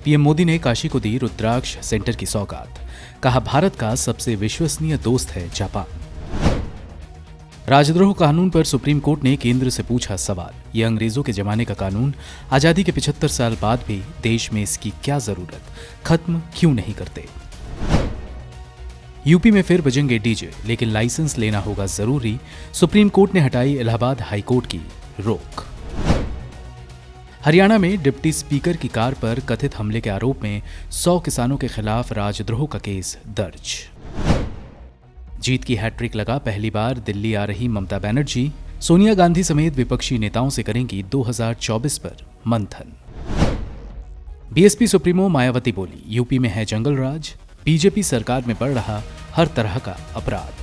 PM Modi ने काशी को दी रुद्राक्ष centre की सौगात। कहा भारत का सबसे विश्वसनीय दोस्त है जापान। राजद्रोह कानून पर सुप्रीम कोर्ट ने केंद्र से पूछा सवाल। ये अंग्रेजों के जमाने का कानून आजादी के 75 साल बाद भी देश में इसकी क्या जरूरत, खत्म क्यों नहीं करते। यूपी में फिर बजेंगे डीजे, लेकिन लाइसेंस लेना होगा जरूरी। सुप्रीम कोर्ट ने हटाई इलाहाबाद हाईकोर्ट की रोक। हरियाणा में डिप्टी स्पीकर की कार पर कथित हमले के आरोप में 100 किसानों के खिलाफ राजद्रोह का केस दर्ज। जीत की हैट्रिक लगा पहली बार दिल्ली आ रही ममता बनर्जी। सोनिया गांधी समेत विपक्षी नेताओं से करेंगी 2024 पर मंथन। बीएसपी सुप्रीमो मायावती बोली, यूपी में है जंगल राज, बीजेपी सरकार में बढ़ रहा हर तरह का अपराध।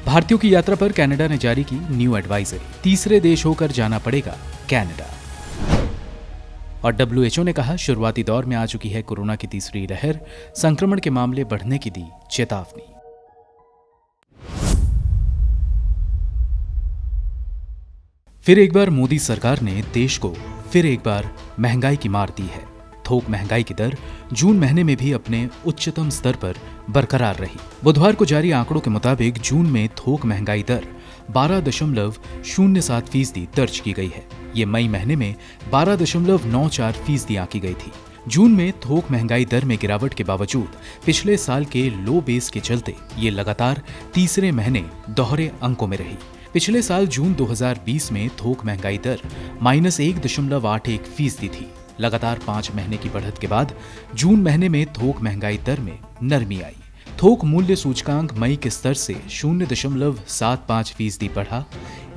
भारतीयों की यात्रा पर कनाडा ने जारी की न्यू एडवाइजरी, तीसरे देश होकर जाना पड़ेगा कनाडा। और WHO ने कहा शुरुआती दौर में आ चुकी है कोरोना की तीसरी लहर, संक्रमण के मामले बढ़ने की दी चेतावनी। फिर एक बार मोदी सरकार ने देश को फिर एक बार महंगाई की मार दी है। थोक महंगाई की दर जून महीने में भी अपने उच्चतम स्तर पर बरकरार रही। बुधवार को जारी आंकड़ों के मुताबिक जून में थोक महंगाई दर 12.07% दर्ज की गई है। ये मई महीने में 12.94% आंकी गई थी। जून में थोक महंगाई दर में गिरावट के बावजूद पिछले साल के लो बेस के चलते ये लगातार तीसरे महीने दोहरे अंकों में रही। पिछले साल जून 2020 में थोक महंगाई दर -1.81% थी। लगातार 5 महीने की बढ़त के बाद जून महीने में थोक महंगाई दर में नरमी आई। थोक मूल्य सूचकांक मई के स्तर से 0.75% बढ़ा।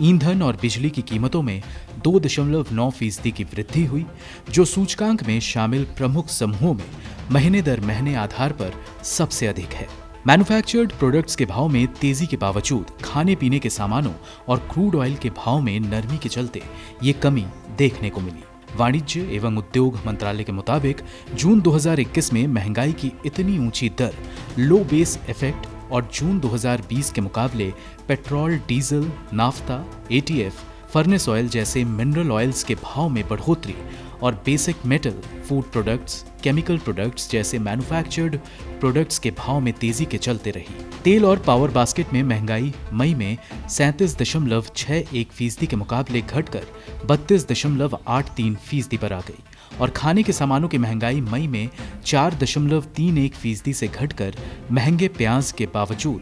ईंधन और बिजली की कीमतों में 2.9% की वृद्धि हुई, जो सूचकांक में शामिल प्रमुख समूहों में महीने दर महीने आधार पर सबसे अधिक है। मैन्युफैक्चर्ड प्रोडक्ट्स के भाव में तेजी के बावजूद खाने पीने के सामानों और क्रूड ऑयल के भाव में नरमी के चलते ये कमी देखने को मिली। वाणिज्य एवं उद्योग मंत्रालय के मुताबिक जून 2021 में महंगाई की इतनी ऊंची दर, लो बेस इफेक्ट और जून 2020 के मुकाबले petrol, diesel, naphtha, ATF, furnace oil जैसे मिनरल ऑयल्स के भाव में बढ़ोतरी और basic metal, food products, chemical products जैसे मैन्युफैक्चर्ड प्रोडक्ट्स के भाव में तेजी के चलते रही। तेल और पावर बास्केट में महंगाई मई में 37.61% के मुकाबले घटकर 32.83% पर आ गई और खाने के सामानों की महंगाई मई में 4.31% से घटकर महंगे प्याज के बावजूद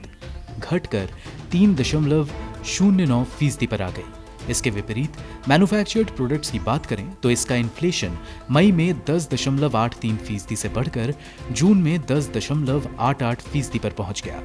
घटकर 3.09% पर आ गई। इसके विपरीत मैन्युफैक्चर्ड प्रोडक्ट्स की बात करें तो इसका इन्फ्लेशन मई में 10.83% से बढ़कर जून में 10.88% पर पहुंच गया।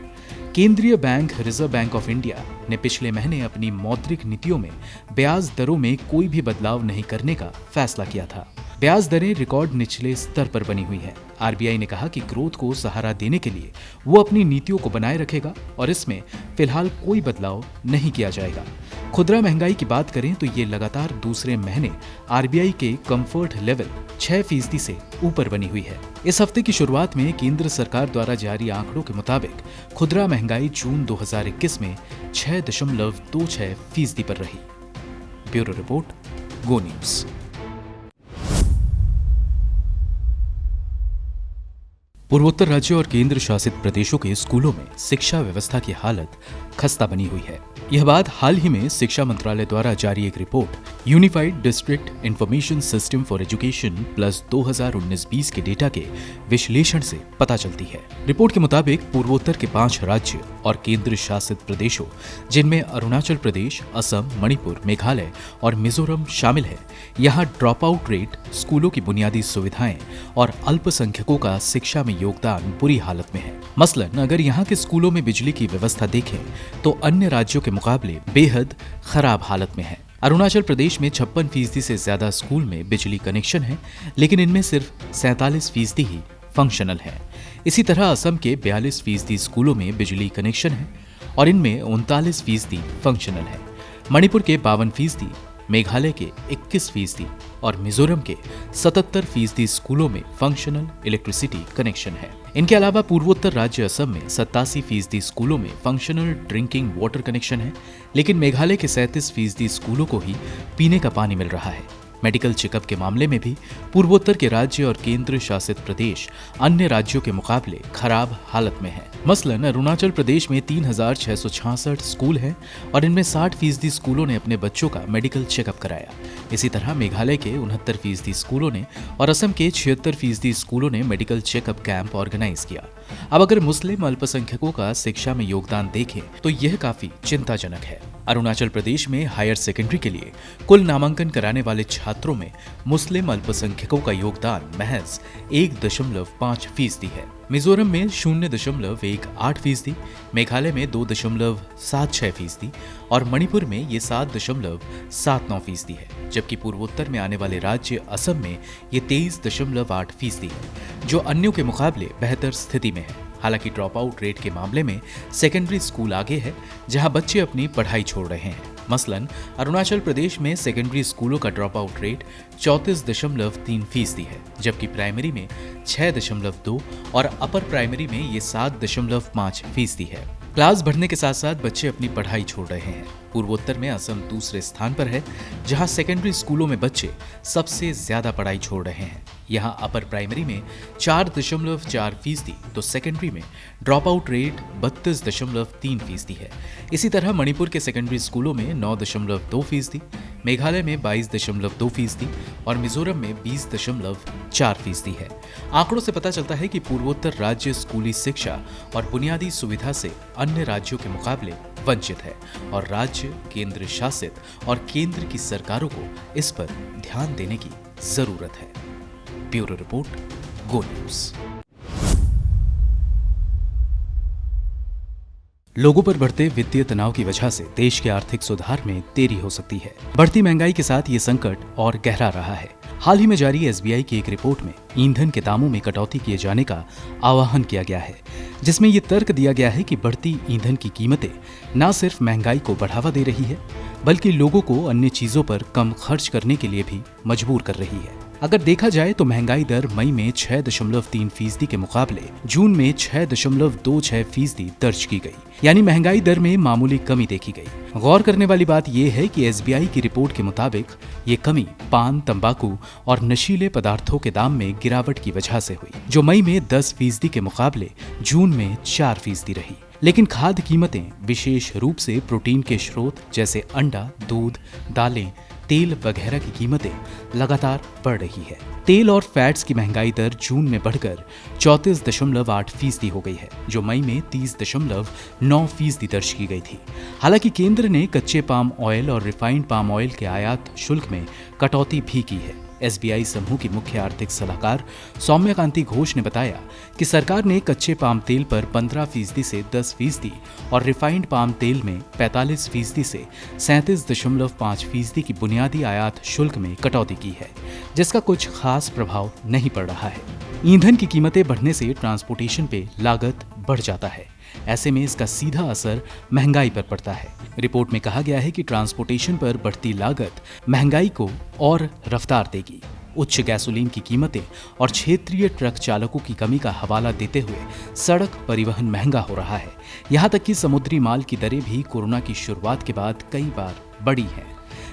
केंद्रीय bank reserve bank of India ने पिछले महीने अपनी मौद्रिक नीतियों में ब्याज दरों में कोई भी बदलाव नहीं करने का फैसला किया था। ब्याज दरें रिकॉर्ड निचले स्तर पर बनी हुई है। RBI ने कहा कि ग्रोथ को सहारा देने के लिए वो अपनी नीतियों को बनाए रखेगा और इसमें फिलहाल कोई बदलाव नहीं किया जाएगा। खुदरा महंगाई की बात करें तो ये लगातार दूसरे महीने RBI के कंफर्ट लेवल 6% से ऊपर बनी हुई है। इस हफ्ते की शुरुआत में केंद्र सरकार द्वारा जारी आंकड़ों के मुताबिक खुदरा महंगाई जून 2021 में 6.26% पर रही। ब्यूरो रिपोर्ट, गो न्यूज। पूर्वोत्तर राज्यों और केंद्र शासित प्रदेशों के स्कूलों में शिक्षा व्यवस्था की हालत खस्ता बनी हुई है। यह बात हाल ही में शिक्षा मंत्रालय द्वारा जारी एक report unified district information system for education plus 2019-20 के डेटा के विश्लेषण से पता चलती है। रिपोर्ट के मुताबिक पूर्वोत्तर के 5 राज्य और केंद्र शासित प्रदेशों, जिनमें अरुणाचल प्रदेश, असम, मणिपुर, मेघालय और मिजोरम शामिल है, यहाँ ड्रॉप आउट रेट, स्कूलों की बुनियादी सुविधाएं और अल्पसंख्यकों का शिक्षा में योगदान बुरी हालत में है। मसलन अगर यहाँ के स्कूलों में बिजली की व्यवस्था देखें तो अन्य राज्यों के मुकाबले बेहद खराब हालत में है। अरुणाचल प्रदेश में 56% से ज्यादा स्कूल में बिजली कनेक्शन है, लेकिन इनमें सिर्फ 47% ही फंक्शनल है। इसी तरह असम के 42% स्कूलों में बिजली कनेक्शन है और इनमें 39% फंक्शनल है। मणिपुर के 52%, मेघालय के 21% और मिजोरम के 77% स्कूलों में फंक्शनल इलेक्ट्रिसिटी कनेक्शन है। इनके अलावा पूर्वोत्तर राज्य असम में 87% स्कूलों में फंक्शनल ड्रिंकिंग वाटर कनेक्शन है, लेकिन मेघालय के 37% स्कूलों को ही पीने का पानी मिल रहा है। मेडिकल चेकअप के मामले में भी पूर्वोत्तर के राज्य और केंद्र शासित प्रदेश अन्य राज्यों के मुकाबले खराब हालत में हैं। मसलन अरुणाचल प्रदेश में 3,666 स्कूल हैं और इनमें 60% स्कूलों ने अपने बच्चों का मेडिकल चेकअप कराया। इसी तरह मेघालय के 69% स्कूलों ने और असम के 76% स्कूलों ने मेडिकल चेकअप कैंप ऑर्गेनाइज किया। अब अगर मुस्लिम अल्पसंख्यकों का शिक्षा में योगदान देखें तो यह काफी चिंताजनक है। अरुणाचल प्रदेश में हायर सेकेंडरी के लिए कुल नामांकन कराने वाले छात्रों में मुस्लिम अल्पसंख्यकों का योगदान महज 1.5% है। मिजोरम में 0.18%, मेघालय में 2.76% और मणिपुर में ये 7.79% है, जबकि पूर्वोत्तर में आने वाले राज्य असम में ये 23.8% है, जो अन्यों के मुकाबले बेहतर स्थिति में है। हालांकि ड्रॉप आउट रेट के मामले में सेकेंडरी स्कूल आगे है, जहां बच्चे अपनी पढ़ाई छोड़ रहे हैं। मसलन अरुणाचल प्रदेश में सेकेंडरी स्कूलों का ड्रॉप आउट रेट 34.3% है, जबकि प्राइमरी में 6.2 और अपर प्राइमरी में ये 7.5% है। क्लास बढ़ने के साथ साथ बच्चे अपनी पढ़ाई छोड़ रहे हैं। पूर्वोत्तर में असम दूसरे स्थान पर है, जहां सेकेंडरी स्कूलों में बच्चे सबसे ज्यादा पढ़ाई छोड़ रहे हैं। यहां अपर प्राइमरी में 4.4%, तो सेकेंडरी में ड्रॉप आउट रेट 32.3% है। इसी तरह मणिपुर के सेकेंडरी स्कूलों में 9.2%, मेघालय में 22.2% और मिजोरम में 20.4% है। आंकड़ों से पता चलता है कि पूर्वोत्तर राज्य स्कूली शिक्षा और बुनियादी सुविधा से अन्य राज्यों के मुकाबले वंचित है और राज्य, केंद्र शासित और केंद्र की सरकारों को इस पर ध्यान देने की जरूरत है। ब्यूरो रिपोर्ट, गो न्यूज। लोगों पर बढ़ते वित्तीय तनाव की वजह से देश के आर्थिक सुधार में देरी हो सकती है। बढ़ती महंगाई के साथ ये संकट और गहरा रहा है। हाल ही में जारी एसबीआई की एक रिपोर्ट में ईंधन के दामों में कटौती किए जाने का आह्वान किया गया है, जिसमें ये तर्क दिया गया है कि बढ़ती ईंधन की कीमतें न सिर्फ महंगाई को बढ़ावा दे रही है, बल्कि लोगों को अन्य चीजों पर कम खर्च करने के लिए भी मजबूर कर रही है। अगर देखा जाए तो महंगाई दर मई में 6.3% के मुकाबले जून में 6.26% दर्ज की गई, यानी महंगाई दर में मामूली कमी देखी गई। गौर करने वाली बात यह है कि एसबीआई की रिपोर्ट के मुताबिक ये कमी पान, तंबाकू और नशीले पदार्थों के दाम में गिरावट की वजह से हुई, जो मई में 10% के मुकाबले जून में 4% रही। लेकिन खाद्य कीमतें, विशेष रूप से प्रोटीन के स्रोत जैसे अंडा, दूध, दालें, तेल वगैरह की कीमतें लगातार बढ़ रही है। तेल और फैट्स की महंगाई दर जून में बढ़कर 34.8% हो गई है, जो मई में 30.9% दर्ज की गई थी। हालांकि केंद्र ने कच्चे पाम ऑयल और रिफाइंड पाम ऑयल के आयात शुल्क में कटौती भी की है। एसबीआई समूह की मुख्य आर्थिक सलाहकार सौम्यकांति घोष ने बताया कि सरकार ने कच्चे पाम तेल पर 15% से 10% और रिफाइंड पाम तेल में 45% से 37.5% की बुनियादी आयात शुल्क में कटौती की है, जिसका कुछ खास प्रभाव नहीं पड़ रहा है। ईंधन की कीमतें बढ़ने से ट्रांसपोर्टेशन पे लागत बढ़ जाता है। ऐसे में इसका सीधा असर महंगाई पर पड़ता है। रिपोर्ट में कहा गया है कि ट्रांसपोर्टेशन पर बढ़ती लागत महंगाई को और रफ्तार देगी। उच्च गैसोलीन की कीमतें और क्षेत्रीय ट्रक चालकों की कमी का हवाला देते हुए सड़क परिवहन महंगा हो रहा है। यहाँ तक कि समुद्री माल की दरें भी कोरोना की शुरुआत के बाद कई बार बढ़ी हैं।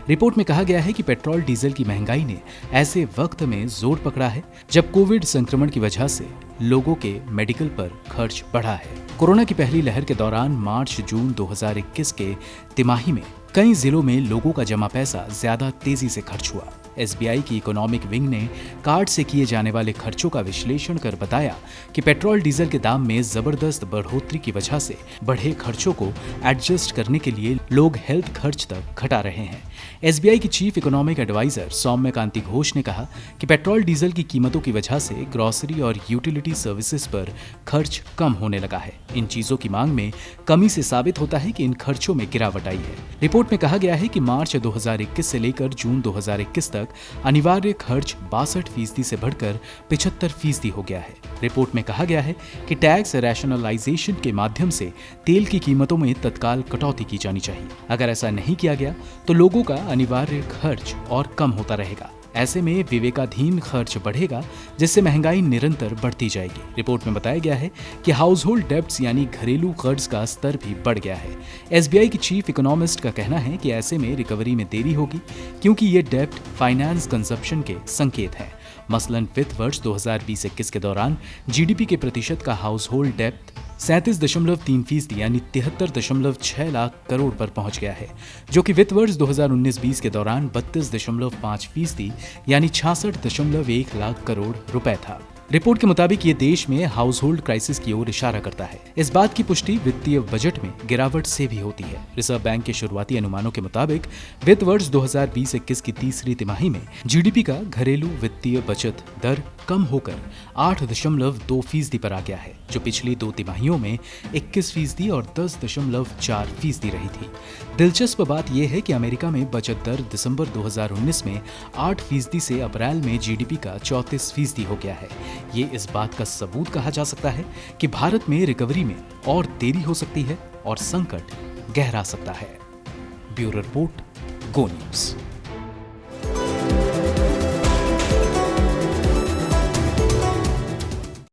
रिपोर्ट में कहा गया है कि पेट्रोल डीजल की महंगाई ने ऐसे वक्त में जोर पकड़ा है जब कोविड संक्रमण की वजह से लोगों के मेडिकल पर खर्च बढ़ा है। कोरोना की पहली लहर के दौरान मार्च-जून 2021 के तिमाही में कई जिलों में लोगों का जमा पैसा ज्यादा तेजी से खर्च हुआ। एसबीआई की इकोनॉमिक विंग ने कार्ड से किए जाने वाले खर्चों का विश्लेषण कर बताया कि पेट्रोल डीजल के दाम में जबरदस्त बढ़ोतरी की वजह से बढ़े खर्चों को एडजस्ट करने के लिए लोग हेल्थ खर्च तक घटा रहे हैं। एसबीआई की chief economic adviser Soumyakanti Ghosh ने कहा कि पेट्रोल डीजल की कीमतों की वजह से ग्रोसरी और यूटिलिटी सर्विसेज पर खर्च कम होने लगा है। इन चीजों की मांग में कमी से साबित होता है कि इन खर्चों में गिरावट आई है। रिपोर्ट में कहा गया है कि मार्च 2021 से लेकर जून 2021 तक अनिवार्य खर्च 62% से बढ़कर 75% हो गया है। रिपोर्ट में कहा गया है कि टैक्स रैशनलाइजेशन के माध्यम से तेल की कीमतों में तत्काल कटौती की जानी चाहिए। अगर ऐसा नहीं किया गया तो लोगों का अनिवार्य खर्च और कम होता रहेगा। ऐसे में विवेकाधीन खर्च बढ़ेगा, जिससे महंगाई निरंतर बढ़ती जाएगी। रिपोर्ट में बताया गया है कि हाउस होल्ड डेब्ट्स यानी घरेलू कर्ज का स्तर भी बढ़ गया है। एसबीआई की चीफ इकोनॉमिस्ट का कहना है कि ऐसे में रिकवरी में देरी होगी, क्योंकि ये डेब्ट फाइनेंस कंजप्शन के संकेत हैं। मसलन वित्त वर्ष 2020-21 के दौरान जीडीपी के प्रतिशत का हाउस होल्ड डेब्ट 37.3% यानी 73.6 लाख करोड़ पर पहुंच गया है, जो कि वित्त वर्ष 2019-20 के दौरान 32.5% यानी 66.1 लाख करोड़ रुपए था। रिपोर्ट के मुताबिक ये देश में हाउस होल्ड क्राइसिस की ओर इशारा करता है। इस बात की पुष्टि वित्तीय बजट में गिरावट से भी होती है। रिजर्व बैंक के शुरुआती अनुमानों के मुताबिक वित्त वर्ष 2020-21 की तीसरी तिमाही में जीडीपी का घरेलू वित्तीय बचत दर कम होकर 8.2% पर आ गया है, जो पिछली 2 तिमाहियों में 21% और 10.4% रही थी। दिलचस्प बात यह है कि अमेरिका में बचत दर दिसंबर 2019 में 8% से अप्रैल में जीडीपी का 34% हो गया है। ये इस बात का सबूत कहा जा सकता है कि भारत में रिकवरी में और देरी हो सकती है और संकट गहरा सकता है। ब्यूरो रिपोर्ट, गो न्यूज़।